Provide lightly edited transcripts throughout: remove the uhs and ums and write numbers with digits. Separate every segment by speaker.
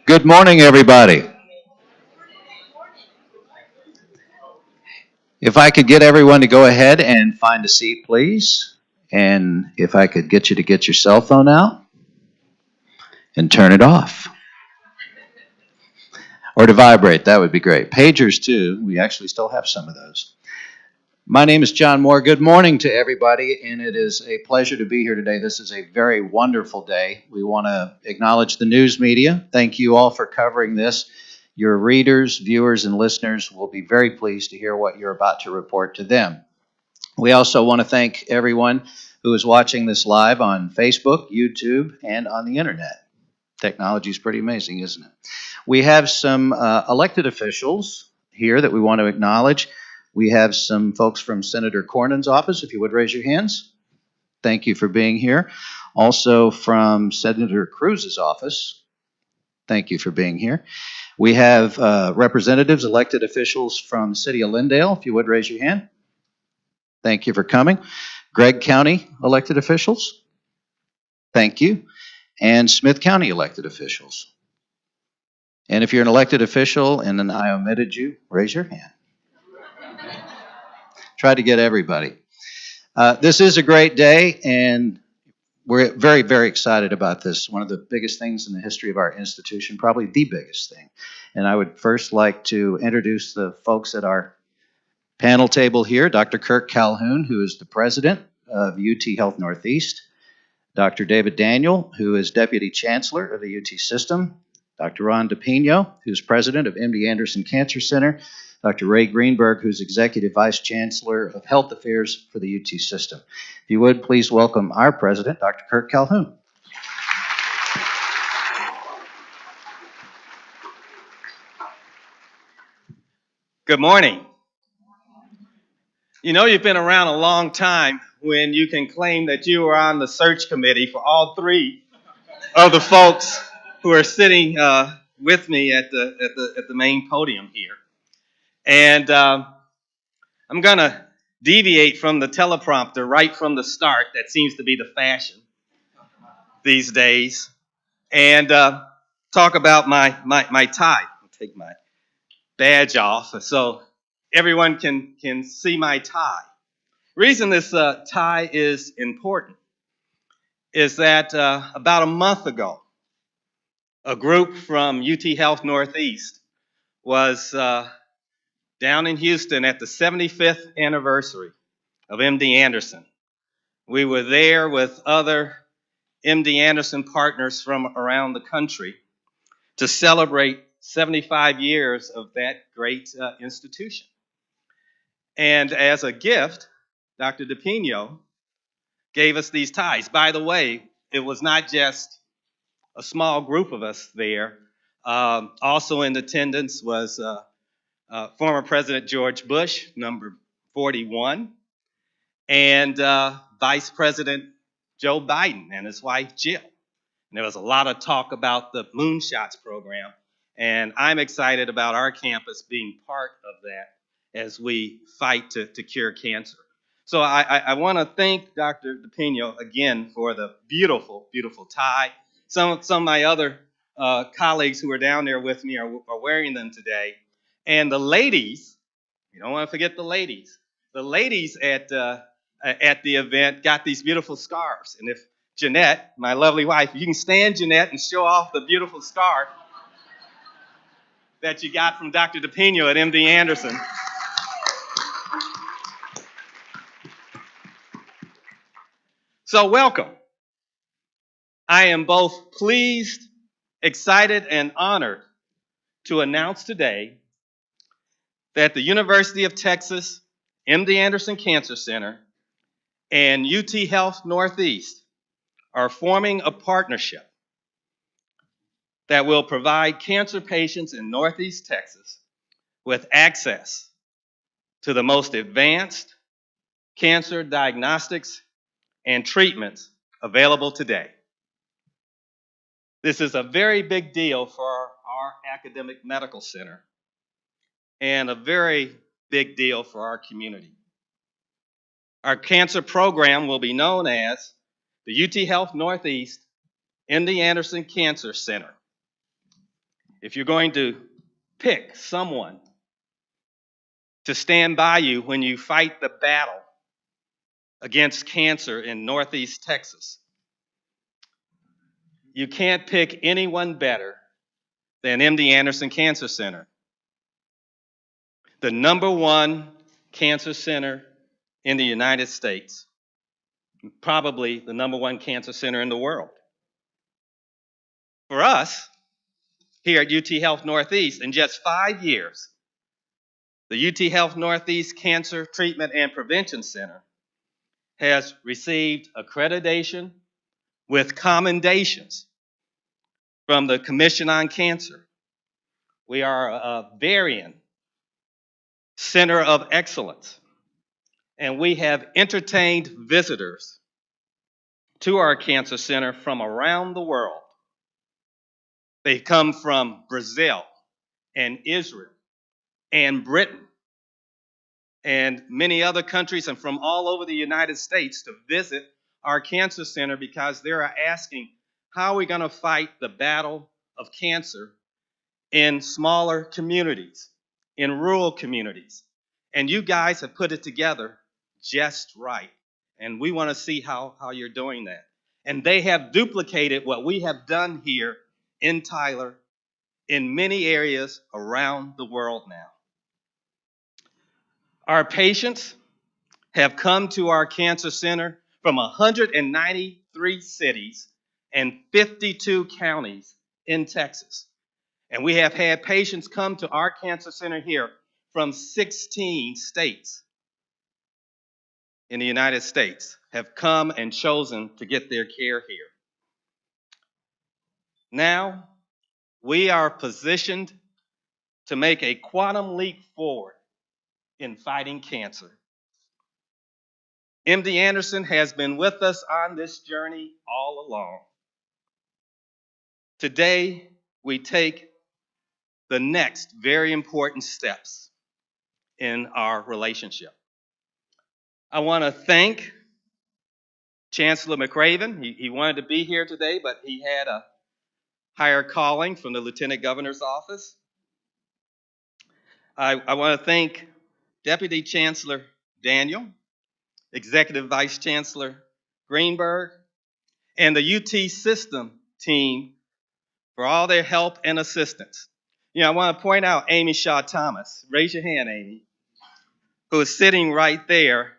Speaker 1: Good morning, everybody. If I could get everyone to go ahead and find a seat, please. And if I could get you to get your cell phone out and turn it off or to vibrate, that would be great. Pagers, too. We actually still have some of those. My name is John Moore. Good morning to everybody, and it is a pleasure to be here today. This is a very wonderful day. We want to acknowledge the news media. Thank you all for covering this. Your readers, viewers, and listeners will be very pleased to hear what you're about to report to them. We also want to thank everyone who is watching this live on Facebook, YouTube, and on the internet. Technology is pretty amazing, isn't it? We have some elected officials here that we want to acknowledge. We have some folks from Senator Cornyn's office, if you would raise your hands. Thank you for being here. Also from Senator Cruz's office. Thank you for being here. We have representatives, elected officials from the city of Lindale, if you would raise your hand. Thank you for coming. Gregg County elected officials. Thank you. And Smith County elected officials. And if you're an elected official and then I omitted you, raise your hand. Try to get everybody. This is a great day, and we're very, very excited about this. One of the biggest things in the history of our institution, probably the biggest thing. And I would first like to introduce the folks at our panel table here. Dr. Kirk Calhoun, who is the president of UT Health Northeast. Dr. David Daniel, who is Deputy Chancellor of the UT System. Dr. Ron DePino, who's President of MD Anderson Cancer Center. Dr. Ray Greenberg, who's Executive Vice Chancellor of Health Affairs for the UT System. If you would, please welcome our President, Dr. Kirk Calhoun.
Speaker 2: Good morning. You know, you've been around a long time when you can claim that you were on the search committee for all three of the folks who are sitting with me at the main podium here. And I'm going to deviate from the teleprompter right from the start. That seems to be the fashion these days. And talk about my tie. I'll take my badge off so everyone can see my tie. Reason this tie is important is that about a month ago, a group from UT Health Northeast was down in Houston at the 75th anniversary of MD Anderson. We were there with other MD Anderson partners from around the country to celebrate 75 years of that great institution. And as a gift, Dr. DePino gave us these ties. By the way, it was not just a small group of us there. Also in attendance was former President George Bush, number 41, and Vice President Joe Biden and his wife Jill. And there was a lot of talk about the Moonshots program, and I'm excited about our campus being part of that as we fight to cure cancer. So I want to thank Dr. DePino again for the beautiful, beautiful tie. Some of my other colleagues who are down there with me are wearing them today. And the ladies, you don't want to forget the ladies. The ladies at the event got these beautiful scarves. And if Jeanette, my lovely wife, you can stand, Jeanette, and show off the beautiful scarf that you got from Dr. DePino at MD Anderson. So welcome. I am both pleased, excited, and honored to announce today that the University of Texas MD Anderson Cancer Center and UT Health Northeast are forming a partnership that will provide cancer patients in Northeast Texas with access to the most advanced cancer diagnostics and treatments available today. This is a very big deal for our academic medical center and a very big deal for our community. Our cancer program will be known as the UT Health Northeast MD Anderson Cancer Center. if you're going to pick someone to stand by you when you fight the battle against cancer in Northeast Texas, you can't pick anyone better than MD Anderson Cancer Center, the #1 cancer center in the United States, probably the #1 cancer center in the world. For us, here at UT Health Northeast, in just 5 years, the UT Health Northeast Cancer Treatment and Prevention Center has received accreditation with commendations from the Commission on Cancer. We are a Varian Center of Excellence, and we have entertained visitors to our cancer center from around the world. They come from Brazil and Israel and Britain and many other countries and from all over the United States to visit our cancer center because they are asking, how are we going to fight the battle of cancer in smaller communities, in rural communities? And you guys have put it together just right. And we want to see how you're doing that. And they have duplicated what we have done here in Tyler in many areas around the world now. Our patients have come to our cancer center from 193 cities and 52 counties in Texas. And we have had patients come to our cancer center here from 16 states in the United States, have come and chosen to get their care here. Now, we are positioned to make a quantum leap forward in fighting cancer. MD Anderson has been with us on this journey all along. Today, we take the next very important steps in our relationship. I want to thank Chancellor McRaven. He wanted to be here today, but he had a higher calling from the Lieutenant Governor's office. I want to thank Deputy Chancellor Daniel, Executive Vice Chancellor Greenberg, and the UT system team for all their help and assistance. I want to point out Amy Shaw Thomas. Raise your hand, Amy, who is sitting right there,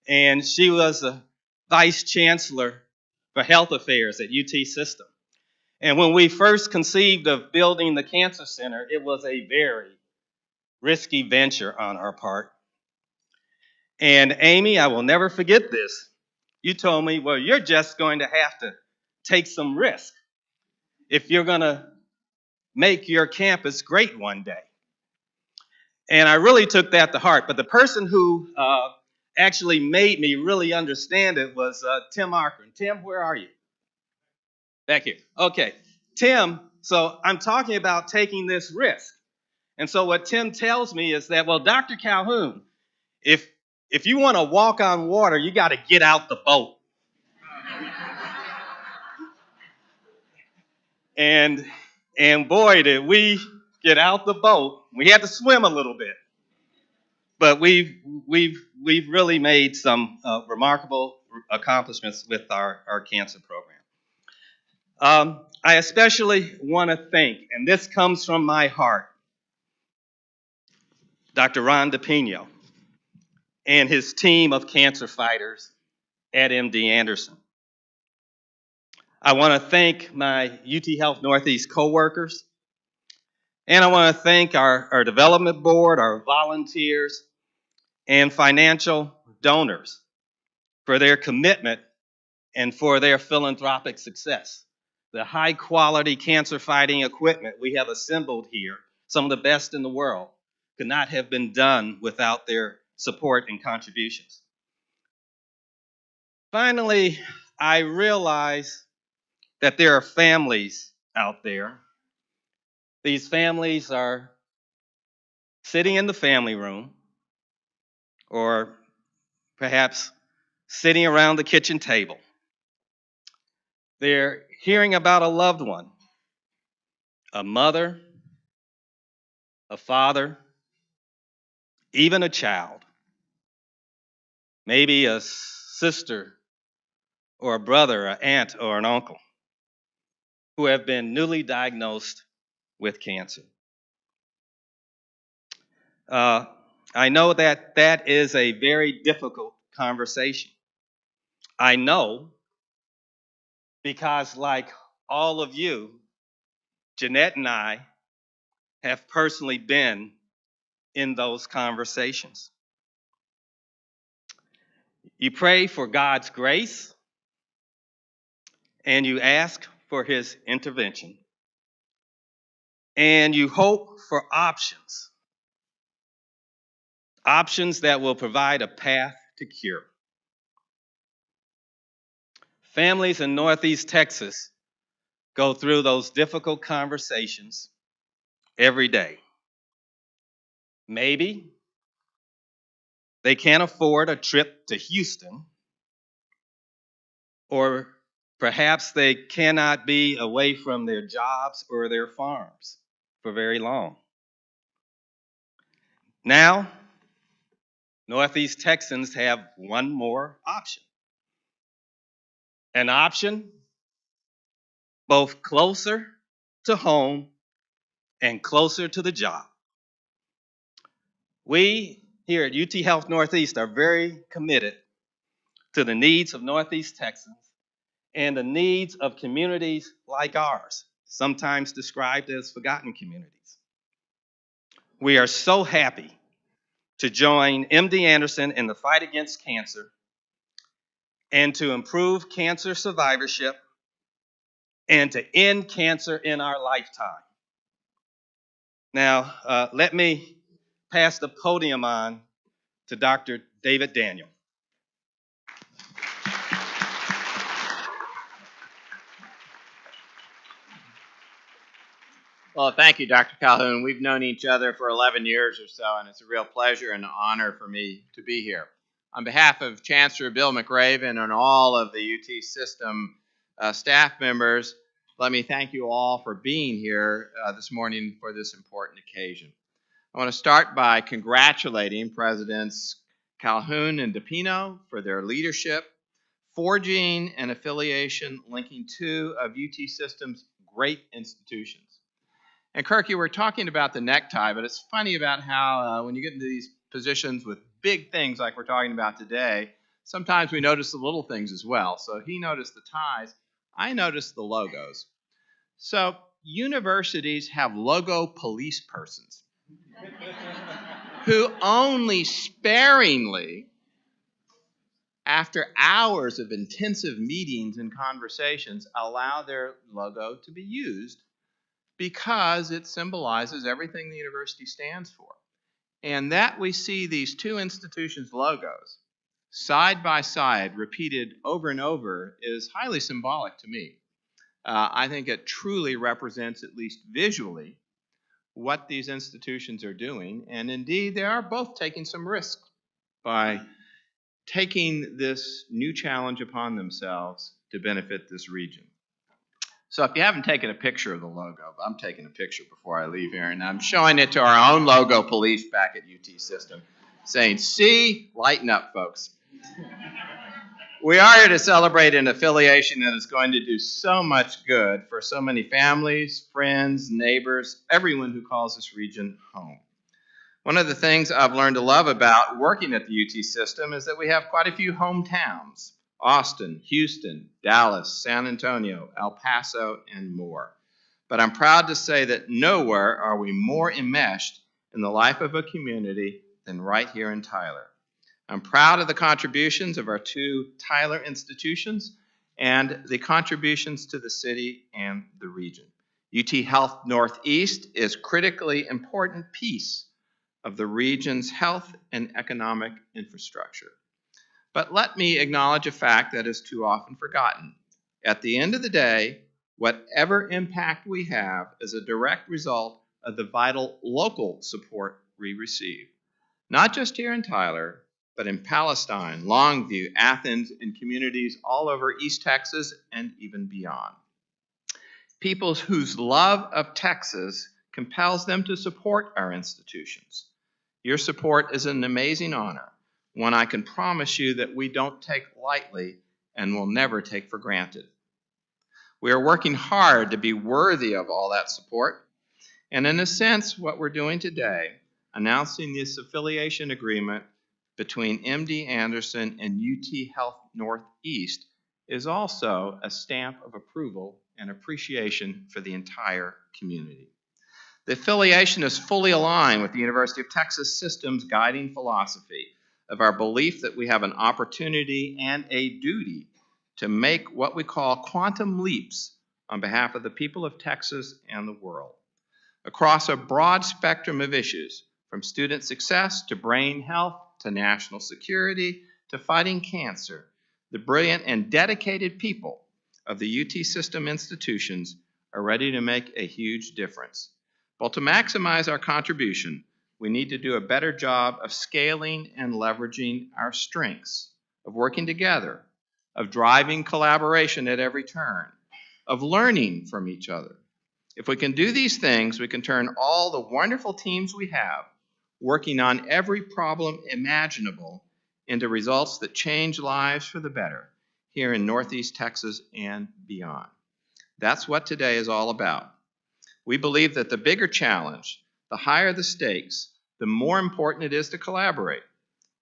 Speaker 2: and she was a Vice Chancellor for Health Affairs at UT System. And when we first conceived of building the Cancer Center, it was a very risky venture on our part. And Amy, I will never forget this. You told me, well, you're just going to have to take some risk if you're going to make your campus great one day. And I really took that to heart. But the person who actually made me really understand it was Tim Arkren. Tim, where are you? Back here. Okay. Tim, so I'm talking about taking this risk. And so what Tim tells me is that, well, Dr. Calhoun, if you want to walk on water, you got to get out the boat. And boy, did we get out the boat. We had to swim a little bit. But we've really made some remarkable accomplishments with our cancer program. I especially want to thank, and this comes from my heart, Dr. Ron DePino and his team of cancer fighters at MD Anderson. I want to thank my UT Health Northeast coworkers, and I want to thank our development board, our volunteers, and financial donors for their commitment and for their philanthropic success. The high quality cancer fighting equipment we have assembled here, some of the best in the world, could not have been done without their support and contributions. Finally, I realize that there are families out there. These families are sitting in the family room, or perhaps sitting around the kitchen table. They're hearing about a loved one, a mother, a father, even a child, maybe a sister or a brother, an aunt or an uncle, who have been newly diagnosed with cancer. I know that that is a very difficult conversation. I know because, like all of you, Jeanette and I have personally been in those conversations. You pray for God's grace and you ask for his intervention. And you hope for options, options that will provide a path to cure. Families in Northeast Texas go through those difficult conversations every day. Maybe they can't afford a trip to Houston, or perhaps they cannot be away from their jobs or their farms for very long. Now, Northeast Texans have one more option. An option both closer to home and closer to the job. We here at UT Health Northeast are very committed to the needs of Northeast Texans and the needs of communities like ours, sometimes described as forgotten communities. We are so happy to join MD Anderson in the fight against cancer and to improve cancer survivorship and to end cancer in our lifetime. Now, let me pass the podium on to Dr. David Daniel.
Speaker 3: Well, thank you, Dr. Calhoun. We've known each other for 11 years or so, and it's a real pleasure and honor for me to be here. On behalf of Chancellor Bill McRaven and all of the UT system staff members, let me thank you all for being here this morning for this important occasion. I want to start by congratulating Presidents Calhoun and DePino for their leadership, forging an affiliation linking two of UT System's great institutions. And Kirk, you were talking about the necktie, but it's funny about how when you get into these positions with big things like we're talking about today, sometimes we notice the little things as well. So he noticed the ties. I noticed the logos. So universities have logo police persons who only sparingly, after hours of intensive meetings and conversations, allow their logo to be used because it symbolizes everything the university stands for. And that we see these two institutions' logos side by side, repeated over and over, is highly symbolic to me. I think it truly represents, at least visually, what these institutions are doing. And indeed, they are both taking some risk by taking this new challenge upon themselves to benefit this region. So if you haven't taken a picture of the logo, I'm taking a picture before I leave here, and I'm showing it to our own logo police back at UT System, saying, see, lighten up, folks. We are here to celebrate an affiliation that is going to do so much good for so many families, friends, neighbors, everyone who calls this region home. One of the things I've learned to love about working at the UT System is that we have quite a few hometowns. Austin, Houston, Dallas, San Antonio, El Paso, and more. But I'm proud to say that nowhere are we more enmeshed in the life of a community than right here in Tyler. I'm proud of the contributions of our two Tyler institutions and the contributions to the city and the region. UT Health Northeast is a critically important piece of the region's health and economic infrastructure. But let me acknowledge a fact that is too often forgotten. At the end of the day, whatever impact we have is a direct result of the vital local support we receive. Not just here in Tyler, but in Palestine, Longview, Athens, and communities all over East Texas and even beyond. People whose love of Texas compels them to support our institutions. Your support is an amazing honor, one I can promise you that we don't take lightly and will never take for granted. We are working hard to be worthy of all that support, and in a sense, what we're doing today, announcing this affiliation agreement between MD Anderson and UT Health Northeast, is also a stamp of approval and appreciation for the entire community. The affiliation is fully aligned with the University of Texas System's guiding philosophy of our belief that we have an opportunity and a duty to make what we call quantum leaps on behalf of the people of Texas and the world. Across a broad spectrum of issues, from student success to brain health to national security to fighting cancer, the brilliant and dedicated people of the UT System institutions are ready to make a huge difference. Well, to maximize our contribution, we need to do a better job of scaling and leveraging our strengths, of working together, of driving collaboration at every turn, of learning from each other. If we can do these things, we can turn all the wonderful teams we have working on every problem imaginable into results that change lives for the better here in Northeast Texas and beyond. That's what today is all about. We believe that the bigger challenge, the higher the stakes, the more important it is to collaborate.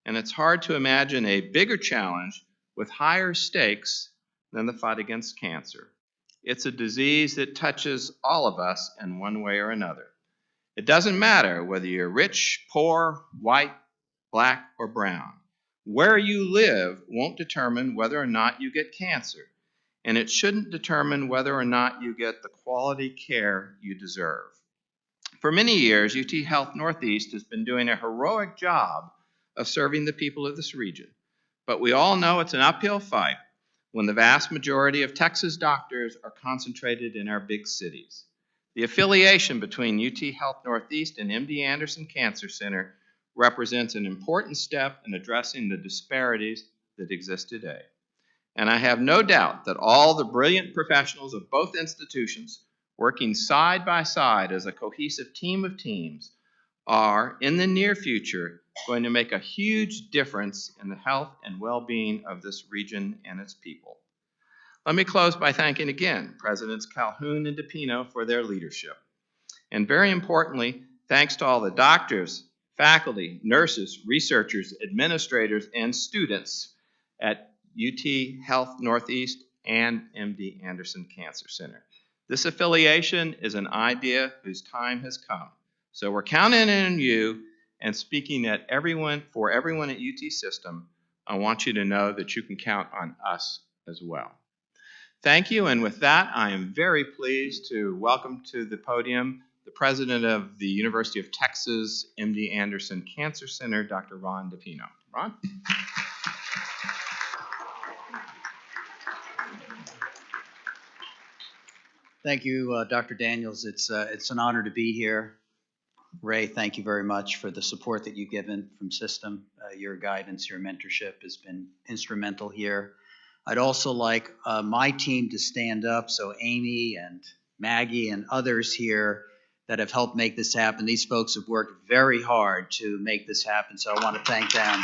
Speaker 3: And it's hard to imagine a bigger challenge with higher stakes than the fight against cancer. It's a disease that touches all of us in one way or another. It doesn't matter whether you're rich, poor, white, black, or brown. Where you live won't determine whether or not you get cancer, and it shouldn't determine whether or not you get the quality care you deserve. For many years, UT Health Northeast has been doing a heroic job of serving the people of this region, but we all know it's an uphill fight when the vast majority of Texas doctors are concentrated in our big cities. The affiliation between UT Health Northeast and MD Anderson Cancer Center represents an important step in addressing the disparities that exist today. And I have no doubt that all the brilliant professionals of both institutions working side by side as a cohesive team of teams are, in the near future, going to make a huge difference in the health and well-being of this region and its people. Let me close by thanking again Presidents Calhoun and DePino for their leadership. And very importantly, thanks to all the doctors, faculty, nurses, researchers, administrators, and students at UT Health Northeast and MD Anderson Cancer Center. This affiliation is an idea whose time has come. So we're counting on you, and speaking for everyone at UT System, I want you to know that you can count on us as well. Thank you, and with that, I am very pleased to welcome to the podium the president of the University of Texas MD Anderson Cancer Center, Dr. Ron DePino. Ron?
Speaker 4: Thank you, Dr. Daniels. It's an honor to be here. Ray, thank you very much for the support that you've given from System. Your guidance, your mentorship has been instrumental here. I'd also like my team to stand up, so Amy and Maggie and others here that have helped make this happen. These folks have worked very hard to make this happen, so I want to thank them.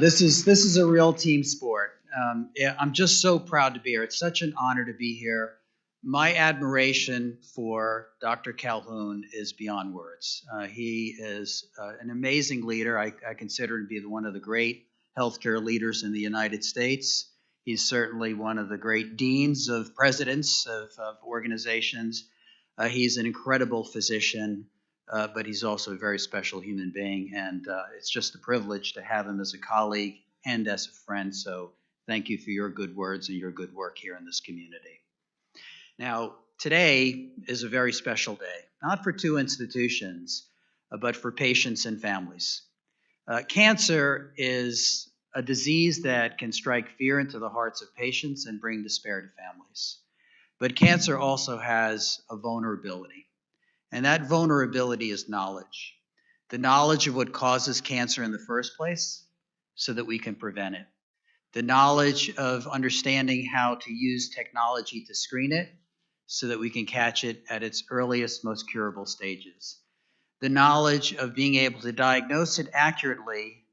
Speaker 4: This is a real team sport. I'm just so proud to be here. It's such an honor to be here. My admiration for Dr. Calhoun is beyond words. He is an amazing leader. I consider him to be one of the great healthcare leaders in the United States. He's certainly one of the great deans of presidents of organizations. He's an incredible physician, but he's also a very special human being, and it's just a privilege to have him as a colleague and as a friend. So thank you for your good words and your good work here in this community. Now, today is a very special day, not for two institutions, but for patients and families. Cancer is a disease that can strike fear into the hearts of patients and bring despair to families. But cancer also has a vulnerability, and that vulnerability is knowledge. The knowledge of what causes cancer in the first place so that we can prevent it. the knowledge of understanding how to use technology to screen it so that we can catch it at its earliest, most curable stages, the knowledge of being able to diagnose it accurately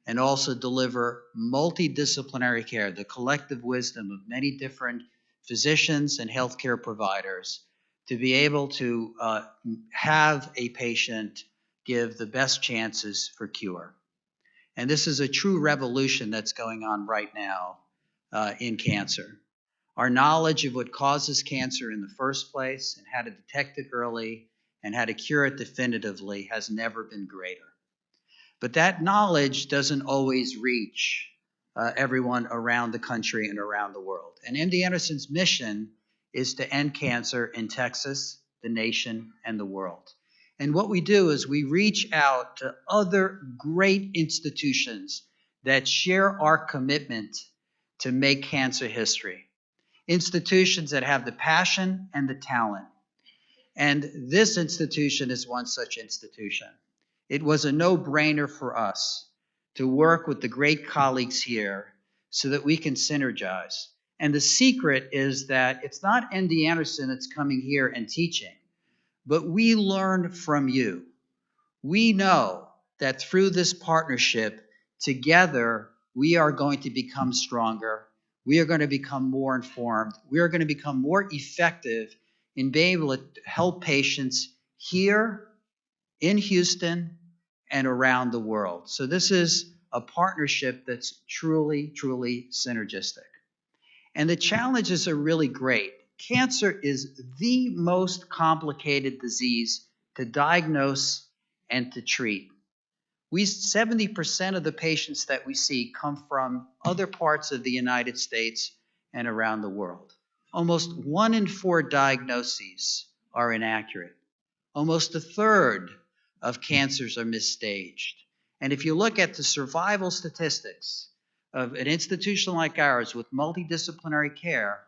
Speaker 4: and also deliver multidisciplinary care, the collective wisdom of many different physicians and healthcare providers to be able to have a patient give the best chances for cure. And this is a true revolution that's going on right now in cancer. Our knowledge of what causes cancer in the first place and how to detect it early and how to cure it definitively has never been greater. But that knowledge doesn't always reach everyone around the country and around the world. And MD Anderson's mission is to end cancer in Texas, the nation, and the world. And what we do is we reach out to other great institutions that share our commitment to make cancer history. Institutions that have the passion and the talent. And this institution is one such institution. It was a no-brainer for us to work with the great colleagues here so that we can synergize. And the secret is that it's not MD Anderson that's coming here and teaching, but we learn from you. We know that through this partnership, together, we are going to become stronger. We are going to become more informed. We are going to become more effective in being able to help patients here in Houston and around the world. So this is a partnership that's truly, truly synergistic. And the challenges are really great. Cancer is the most complicated disease to diagnose and to treat. 70% of the patients that we see come from other parts of the United States and around the world. Almost 1 in 4 diagnoses are inaccurate. Almost a third of cancers are misstaged. And if you look at the survival statistics of an institution like ours with multidisciplinary care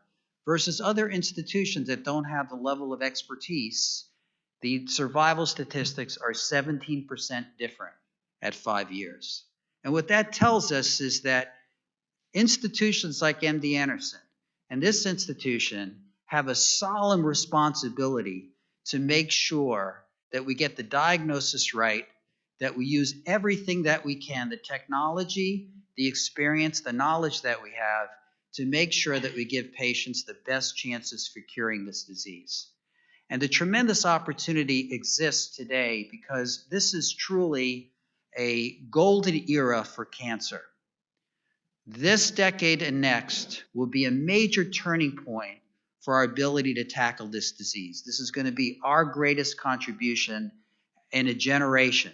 Speaker 4: versus other institutions that don't have the level of expertise, the survival statistics are 17% different at 5 years. And what that tells us is that institutions like MD Anderson and this institution have a solemn responsibility to make sure that we get the diagnosis right, that we use everything that we can, the technology, the experience, the knowledge that we have, to make sure that we give patients the best chances for curing this disease. And the tremendous opportunity exists today because this is truly a golden era for cancer. This decade and next will be a major turning point for our ability to tackle this disease. This is going to be our greatest contribution in a generation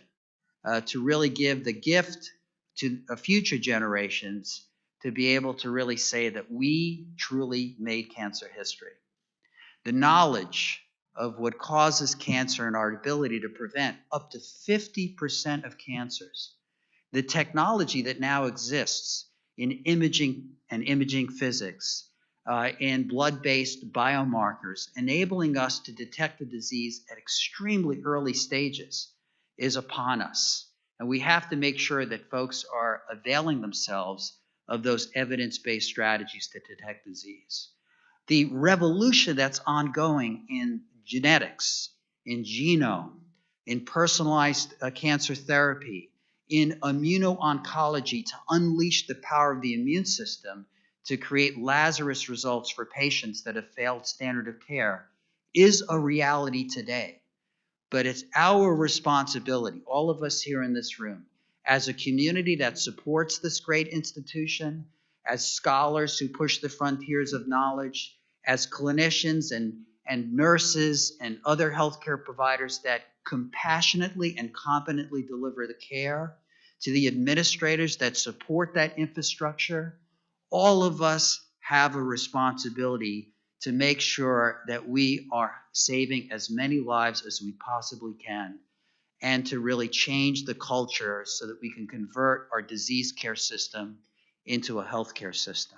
Speaker 4: to really give the gift to future generations to be able to really say that we truly made cancer history. The knowledge of what causes cancer and our ability to prevent up to 50% of cancers. The technology that now exists in imaging and imaging physics, and blood-based biomarkers, enabling us to detect the disease at extremely early stages, is upon us. And we have to make sure that folks are availing themselves of those evidence-based strategies to detect disease. The revolution that's ongoing in genetics, in genome, in personalized cancer therapy, in immuno-oncology to unleash the power of the immune system to create Lazarus results for patients that have failed standard of care is a reality today. But it's our responsibility, all of us here in this room, as a community that supports this great institution, as scholars who push the frontiers of knowledge, as clinicians and nurses and other healthcare providers that compassionately and competently deliver the care, to the administrators that support that infrastructure, all of us have a responsibility to make sure that we are saving as many lives as we possibly can, and to really change the culture so that we can convert our disease care system into a healthcare system.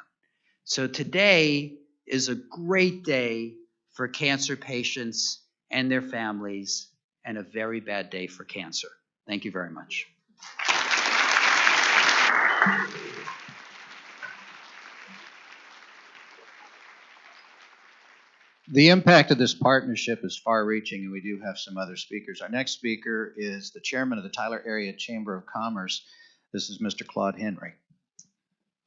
Speaker 4: So today is a great day for cancer patients and their families, and a very bad day for cancer. Thank you very much.
Speaker 1: The impact of this partnership is far-reaching, and we do have some other speakers. Our next speaker is the chairman of the Tyler Area Chamber of Commerce. This is Mr. Claude Henry.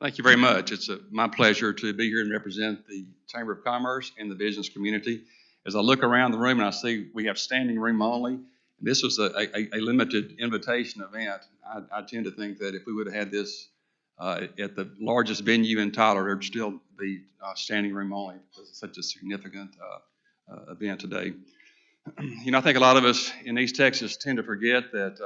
Speaker 5: Thank you very much. It's my pleasure to be here and represent the Chamber of Commerce and the business community. As I look around the room and I see we have standing room only, this was a limited invitation event. I tend to think that if we would have had this at the largest venue in Tyler, there'd still be standing room only because it's such a significant event today. You know, I think a lot of us in East Texas tend to forget that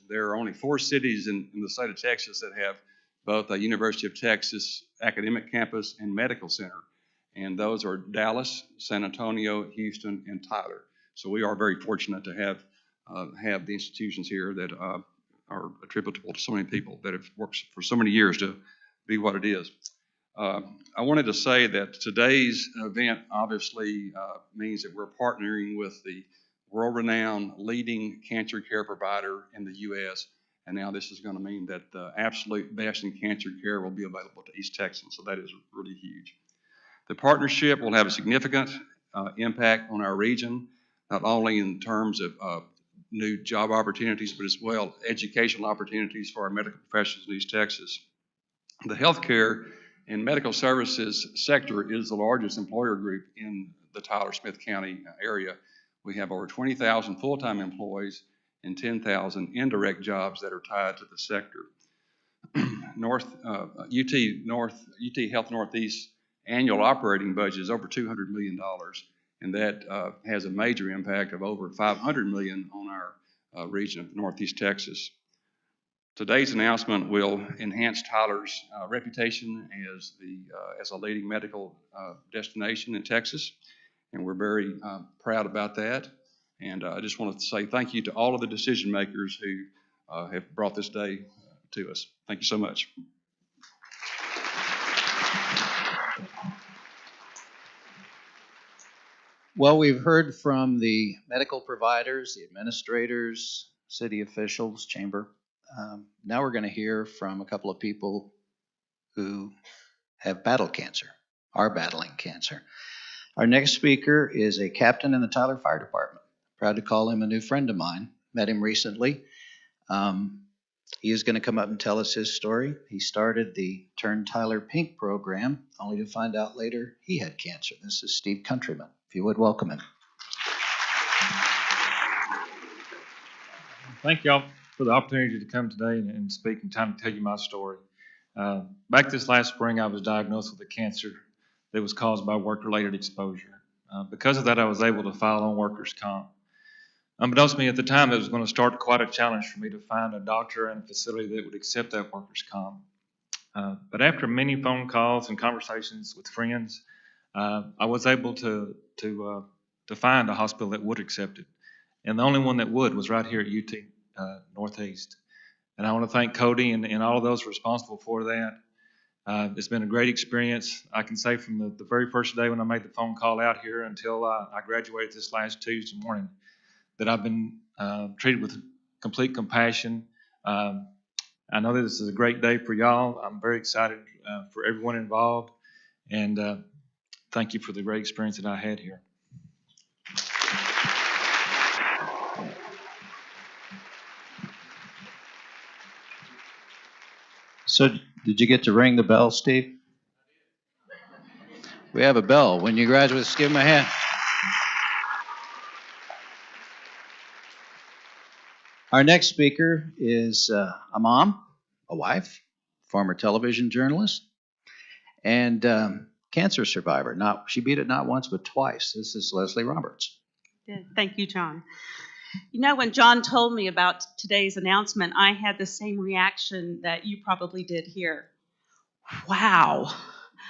Speaker 5: there are only 4 cities in the state of Texas that have both a University of Texas academic campus and medical center. And those are Dallas, San Antonio, Houston, and Tyler. So we are very fortunate to have the institutions here that are attributable to so many people that have worked for so many years to be what it is. I wanted to say that today's event obviously means that we're partnering with the world-renowned leading cancer care provider in the U.S., and now this is going to mean that the absolute best in cancer care will be available to East Texans, so that is really huge. The partnership will have a significant impact on our region, not only in terms of new job opportunities, but as well educational opportunities for our medical professionals in East Texas. The healthcare and medical services sector is the largest employer group in the Tyler-Smith County area. We have over 20,000 full-time employees and 10,000 indirect jobs that are tied to the sector. UT Health Northeast annual operating budget is over $200 million, and that has a major impact of over $500 million on our region of Northeast Texas. Today's announcement will enhance Tyler's reputation as a leading medical destination in Texas, and we're very proud about that. And I just wanted to say thank you to all of the decision makers who have brought this day to us. Thank you so much.
Speaker 1: Well, we've heard from the medical providers, the administrators, city officials, chamber. Now we're going to hear from a couple of people who have battled cancer, are battling cancer. Our next speaker is a captain in the Tyler Fire Department. Proud to call him a new friend of mine. Met him recently. He is going to come up and tell us his story. He started the Turn Tyler Pink program, only to find out later he had cancer. This is Steve Countryman. If you would, welcome him.
Speaker 6: Thank y'all for the opportunity to come today and speak and time to tell you my story. Back this last spring, I was diagnosed with a cancer that was caused by work-related exposure. Because of that, I was able to file on workers' comp. Unbeknownst to me at the time, it was going to start quite a challenge for me to find a doctor and a facility that would accept that workers' comp. But after many phone calls and conversations with friends, I was able to find a hospital that would accept it. And the only one that would was right here at UT Northeast. And I want to thank Cody and all of those responsible for that. It's been a great experience. I can say from the very first day when I made the phone call out here until I graduated this last Tuesday morning that I've been treated with complete compassion. I know that this is a great day for y'all. I'm very excited for everyone involved. And thank you for the great experience that I had here.
Speaker 1: So did you get to ring the bell, Steve? We have a bell. When you graduate, just give him a hand. Our next speaker is a mom, a wife, former television journalist, and cancer survivor. She beat it not once, but twice. This is Leslie Roberts.
Speaker 7: Thank you, John. You know, when John told me about today's announcement, I had the same reaction that you probably did here. Wow,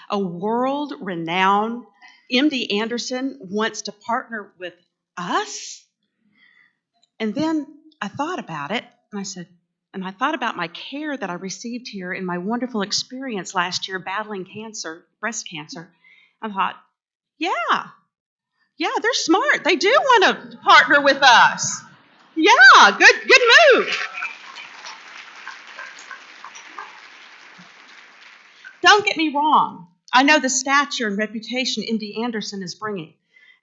Speaker 7: a world-renowned MD Anderson wants to partner with us? And then I thought about it, and I thought about my care that I received here in my wonderful experience last year battling cancer, breast cancer. I thought, yeah, they're smart. They do want to partner with us. Yeah, good move. Don't get me wrong. I know the stature and reputation MD Anderson is bringing.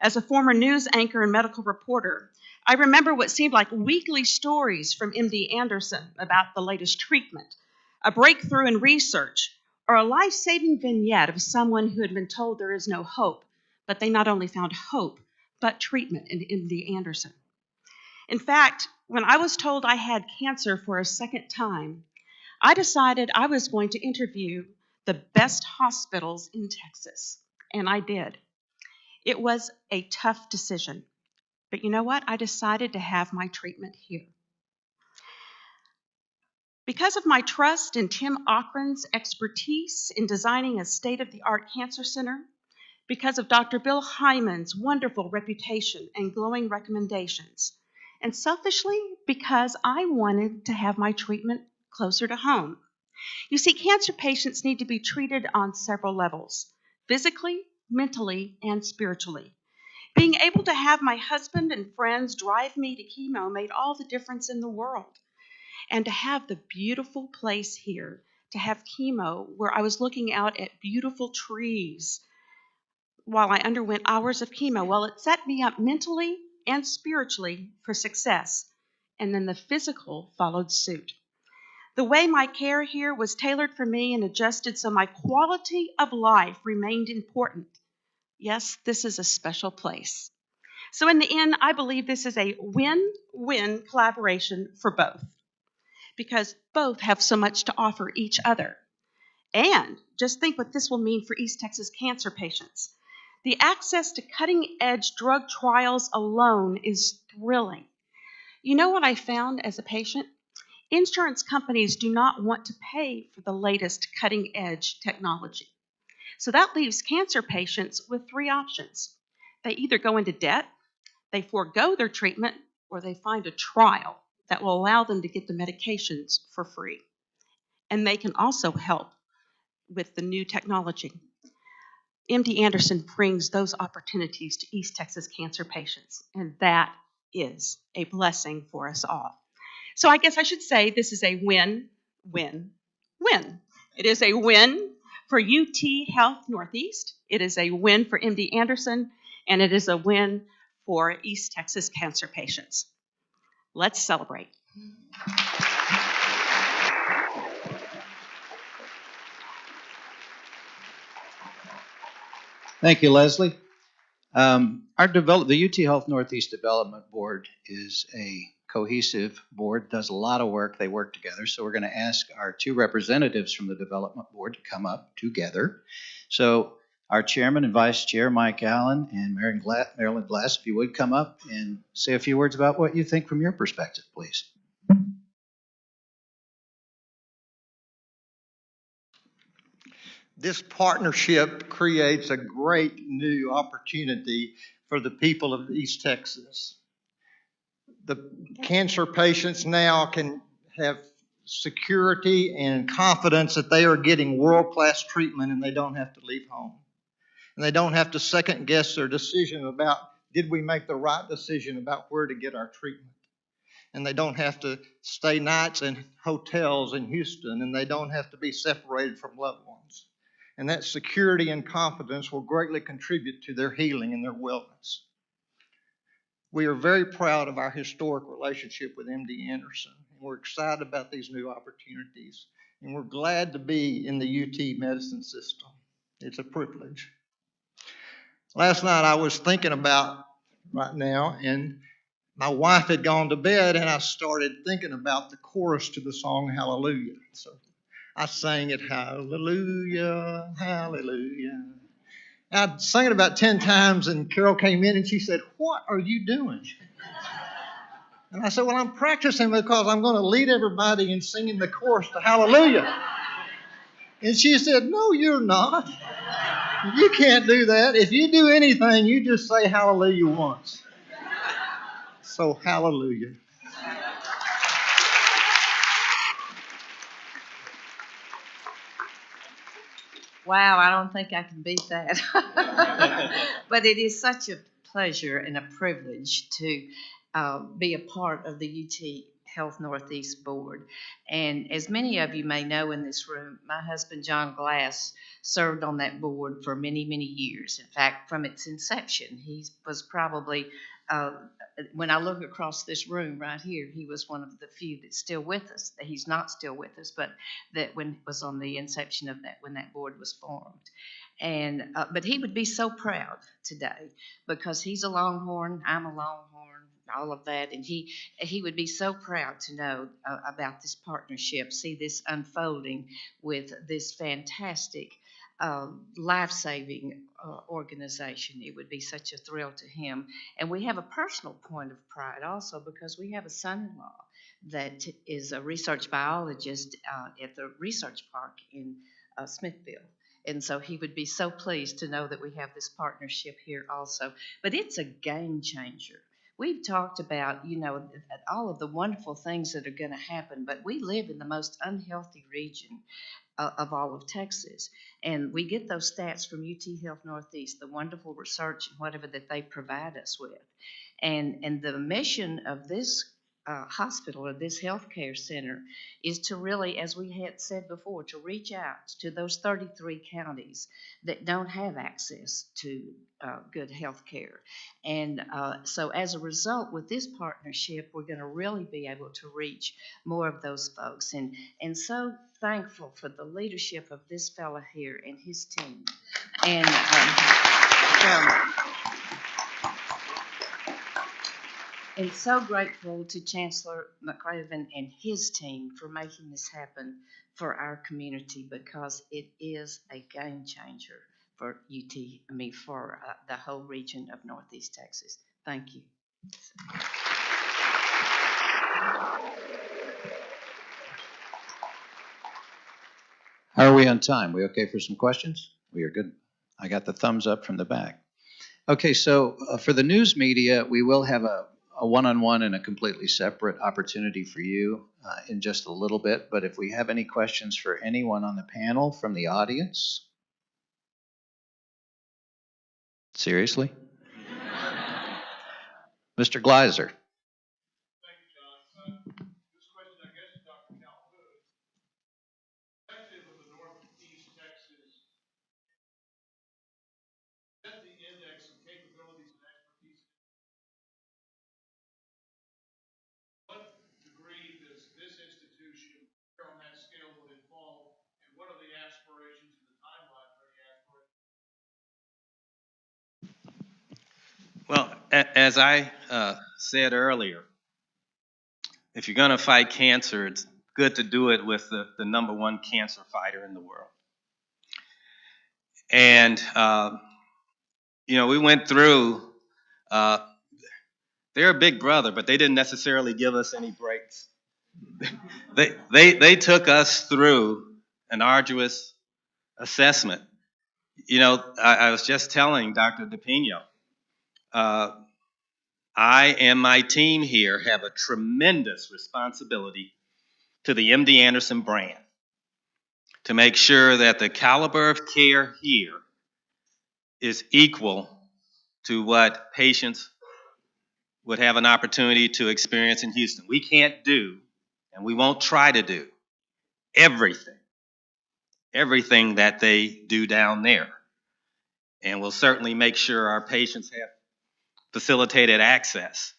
Speaker 7: As a former news anchor and medical reporter, I remember what seemed like weekly stories from MD Anderson about the latest treatment, a breakthrough in research, or a life-saving vignette of someone who had been told there is no hope, but they not only found hope, but treatment in MD Anderson. In fact, when I was told I had cancer for a second time, I decided I was going to interview the best hospitals in Texas, and I did. It was a tough decision, but you know what? I decided to have my treatment here. Because of my trust in Tim Ochran's expertise in designing a state-of-the-art cancer center, because of Dr. Bill Hyman's wonderful reputation and glowing recommendations, and selfishly because I wanted to have my treatment closer to home. You see, cancer patients need to be treated on several levels: physically, mentally, and spiritually. Being able to have my husband and friends drive me to chemo made all the difference in the world. And to have the beautiful place here, to have chemo where I was looking out at beautiful trees while I underwent hours of chemo, well, it set me up mentally and spiritually for success. And then the physical followed suit. The way my care here was tailored for me and adjusted so my quality of life remained important. Yes, this is a special place. So in the end, I believe this is a win-win collaboration for both, because both have so much to offer each other. And just think what this will mean for East Texas cancer patients. The access to cutting-edge drug trials alone is thrilling. You know what I found as a patient? Insurance companies do not want to pay for the latest cutting-edge technology. So that leaves cancer patients with three options. They either go into debt, they forego their treatment, or they find a trial that will allow them to get the medications for free. And they can also help with the new technology. MD Anderson brings those opportunities to East Texas cancer patients, and that is a blessing for us all. So I guess I should say this is a win-win-win. It is a win for UT Health Northeast. It is a win for MD Anderson, and it is a win for East Texas cancer patients. Let's celebrate.
Speaker 1: Thank you, Leslie. The UT Health Northeast Development Board is a cohesive board, does a lot of work. They work together. So we're going to ask our two representatives from the development board to come up together. So our chairman and vice chair, Mike Allen, and Marilyn Glass, if you would come up and say a few words about what you think from your perspective, please.
Speaker 8: This partnership creates a great new opportunity for the people of East Texas. The cancer patients now can have security and confidence that they are getting world-class treatment and they don't have to leave home. And they don't have to second guess their decision about, did we make the right decision about where to get our treatment? And they don't have to stay nights in hotels in Houston, and they don't have to be separated from loved ones. And that security and confidence will greatly contribute to their healing and their wellness. We are very proud of our historic relationship with MD Anderson. And we're excited about these new opportunities. And we're glad to be in the UT medicine system. It's a privilege. Last night I was thinking about right now, and my wife had gone to bed, and I started thinking about the chorus to the song Hallelujah. So I sang it, hallelujah, hallelujah. I sang it about 10 times, and Carol came in and she said, "What are you doing?" And I said, "Well, I'm practicing because I'm going to lead everybody in singing the chorus to Hallelujah." And she said, "No, you're not. You can't do that. If you do anything, you just say Hallelujah once." So, Hallelujah.
Speaker 9: Wow, I don't think I can beat that. But it is such a pleasure and a privilege to be a part of the UT Health Northeast Board. And as many of you may know in this room, my husband, John Glass, served on that board for many, many years. In fact, from its inception, he was probably, when I look across this room right here, he was one of the few that's still with us. He's not still with us, but that when it was on the inception of that, when that board was formed. And but he would be so proud today because he's a Longhorn, I'm a Longhorn, all of that, and he would be so proud to know about this partnership, see this unfolding with this fantastic life-saving organization. It would be such a thrill to him. And we have a personal point of pride also because we have a son-in-law that is a research biologist at the research park in Smithville. And so he would be so pleased to know that we have this partnership here also. But it's a game changer. We've talked about, all of the wonderful things that are going to happen, but we live in the most unhealthy region of all of Texas. And we get those stats from UT Health Northeast, the wonderful research and whatever that they provide us with. And the mission of this hospital or this healthcare center is to really, as we had said before, to reach out to those 33 counties that don't have access to good health care. And so as a result, with this partnership, we're going to really be able to reach more of those folks. And so thankful for the leadership of this fella here and his team. And and so grateful to Chancellor McRaven and his team for making this happen for our community because it is a game changer for for the whole region of Northeast Texas. Thank you.
Speaker 1: How are we on time? We okay for some questions? We are good. I got the thumbs up from the back. Okay, so for the news media, we will have a one-on-one and a completely separate opportunity for you in just a little bit. But if we have any questions for anyone on the panel from the audience? Seriously? Mr. Gleiser.
Speaker 10: Thank you, John. This question, I guess, to Dr. Calhoun. Perspective of the Northeast Texas, set the index of capabilities and expertise. What degree does this institution, where on that scale would it fall, and what are the aspirations and the timeline for the aspirations?
Speaker 2: Well, as I said earlier, if you're going to fight cancer, it's good to do it with the number one cancer fighter in the world. And, we went through, they're a big brother, but they didn't necessarily give us any breaks. They took us through an arduous assessment. I was just telling Dr. DePino, I and my team here have a tremendous responsibility to the MD Anderson brand to make sure that the caliber of care here is equal to what patients would have an opportunity to experience in Houston. We can't do, and we won't try to do, everything that they do down there. And we'll certainly make sure our patients have facilitated access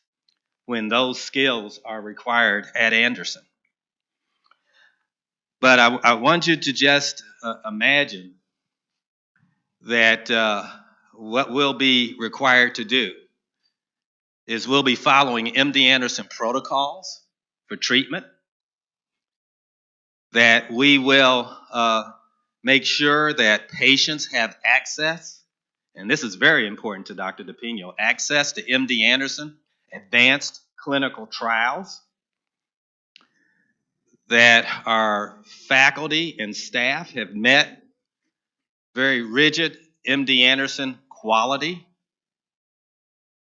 Speaker 2: when those skills are required at Anderson. But I want you to just imagine that what we'll be required to do is we'll be following MD Anderson protocols for treatment, that we will make sure that patients have access, and this is very important to Dr. DePino, access to MD Anderson advanced clinical trials, that our faculty and staff have met very rigid MD Anderson quality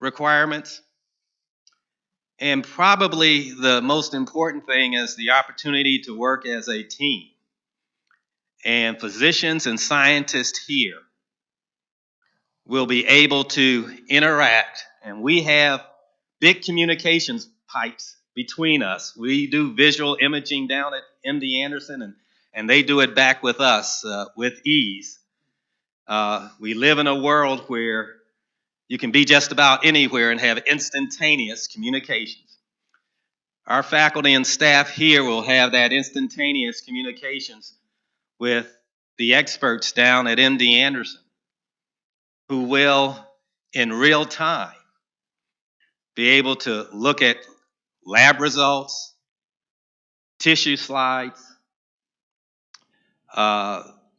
Speaker 2: requirements. And probably the most important thing is the opportunity to work as a team. And physicians and scientists here will be able to interact. And we have big communications pipes between us. We do visual imaging down at MD Anderson, and they do it back with us with ease. We live in a world where you can be just about anywhere and have instantaneous communications. Our faculty and staff here will have that instantaneous communications with the experts down at MD Anderson, who will, in real time, be able to look at lab results, tissue slides,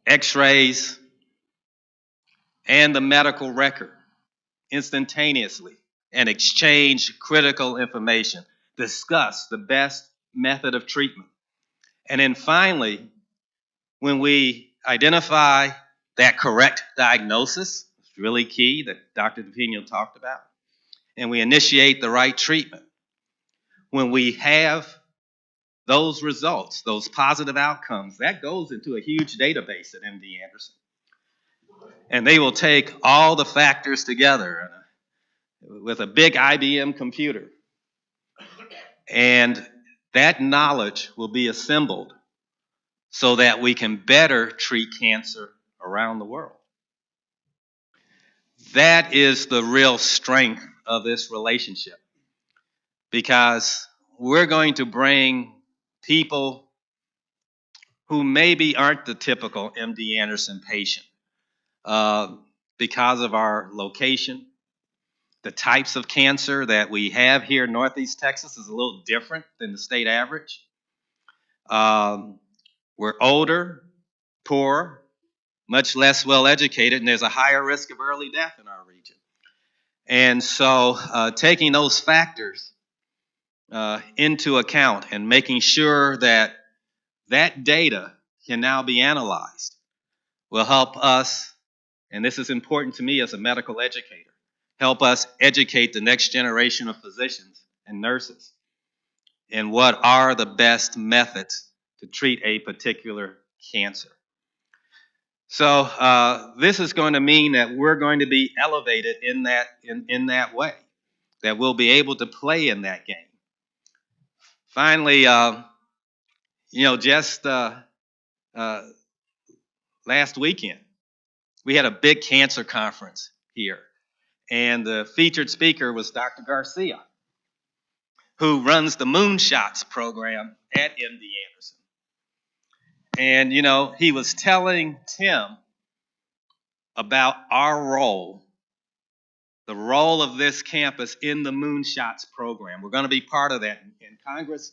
Speaker 2: x-rays, and the medical record instantaneously and exchange critical information, discuss the best method of treatment. And then finally, when we identify that correct diagnosis, it's really key that Dr. DePino talked about, and we initiate the right treatment. When we have those results, those positive outcomes, that goes into a huge database at MD Anderson. And they will take all the factors together with a big IBM computer. And that knowledge will be assembled so that we can better treat cancer around the world. That is the real strength of this relationship, because we're going to bring people who maybe aren't the typical MD Anderson patient because of our location. The types of cancer that we have here in Northeast Texas is a little different than the state average. We're older, poorer, much less well educated, and there's a higher risk of early death in our region. And so taking those factors into account and making sure that that data can now be analyzed will help us, and this is important to me as a medical educator, help us educate the next generation of physicians and nurses in what are the best methods to treat a particular cancer. So this is going to mean that we're going to be elevated in that way, that we'll be able to play in that game. Finally, just last weekend, we had a big cancer conference here, and the featured speaker was Dr. Garcia, who runs the Moonshots program at MD Anderson. And, he was telling Tim about our role, the role of this campus in the Moonshots program. We're going to be part of that. And Congress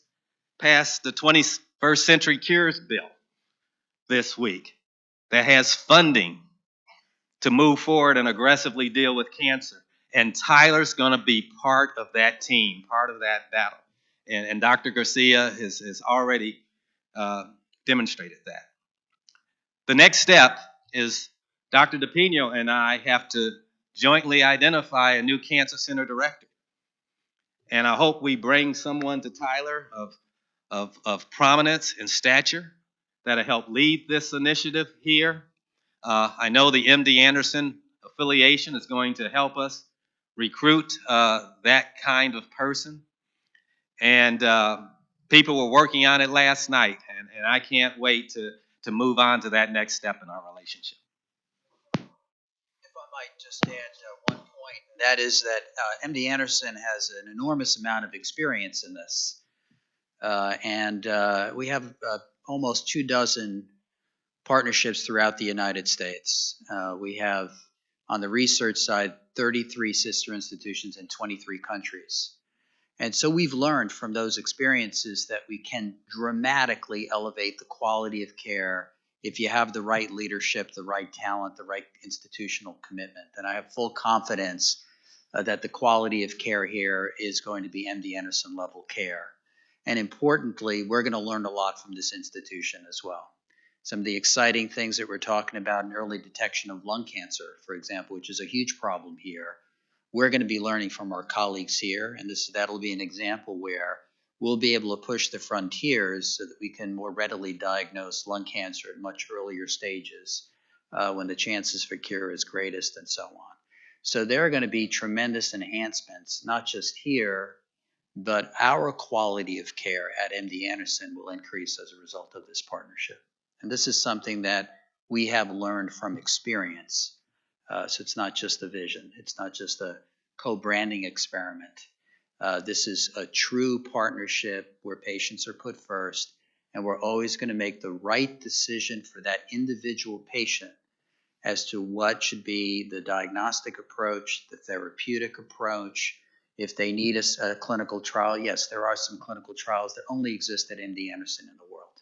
Speaker 2: passed the 21st Century Cures bill this week that has funding to move forward and aggressively deal with cancer. And Tyler's going to be part of that team, part of that battle. And Dr. Garcia has already demonstrated that. The next step is Dr. DePino and I have to jointly identify a new cancer center director. And I hope we bring someone to Tyler of prominence and stature that'll help lead this initiative here. I know the MD Anderson affiliation is going to help us recruit that kind of person. And people were working on it last night, and I can't wait to move on to that next step in our relationship.
Speaker 4: If I might just add one point, that is that MD Anderson has an enormous amount of experience in this. And we have almost 24 partnerships throughout the United States. We have, on the research side, 33 sister institutions in 23 countries. And so we've learned from those experiences that we can dramatically elevate the quality of care if you have the right leadership, the right talent, the right institutional commitment. And I have full confidence that the quality of care here is going to be MD Anderson level care. And importantly, we're going to learn a lot from this institution as well. Some of the exciting things that we're talking about in early detection of lung cancer, for example, which is a huge problem here, we're going to be learning from our colleagues here, and that'll be an example where we'll be able to push the frontiers so that we can more readily diagnose lung cancer at much earlier stages when the chances for cure is greatest and so on. So there are going to be tremendous enhancements, not just here but our quality of care at MD Anderson will increase as a result of this partnership. And this is something that we have learned from experience. So it's not just a vision. It's not just a co-branding experiment. This is a true partnership where patients are put first, and we're always going to make the right decision for that individual patient as to what should be the diagnostic approach, the therapeutic approach. If they need a clinical trial, yes, there are some clinical trials that only exist at MD Anderson in the world.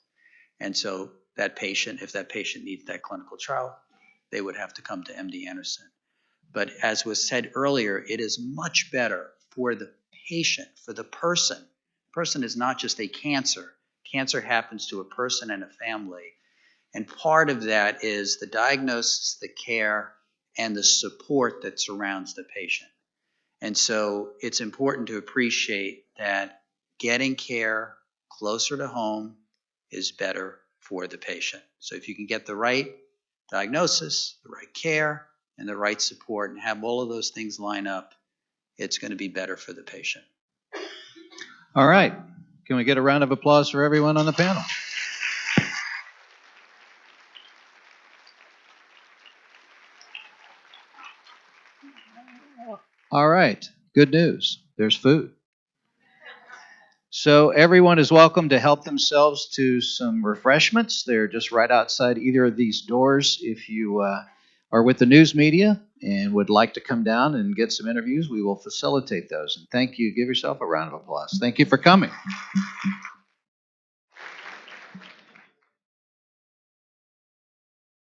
Speaker 4: And so that patient, if that patient needs that clinical trial, they would have to come to MD Anderson. But as was said earlier, it is much better for the patient, for the person. Person is not just a cancer. Cancer happens to a person and a family. And part of that is the diagnosis, the care, and the support that surrounds the patient. And so it's important to appreciate that getting care closer to home is better for the patient. So if you can get the right diagnosis, the right care, and the right support, and have all of those things line up, it's going to be better for the patient.
Speaker 1: All right. Can we get a round of applause for everyone on the panel? All right. Good news. There's food. So everyone is welcome to help themselves to some refreshments. They're just right outside either of these doors. If you are with the news media and would like to come down and get some interviews, we will facilitate those. And thank you. Give yourself a round of applause. Thank you for coming.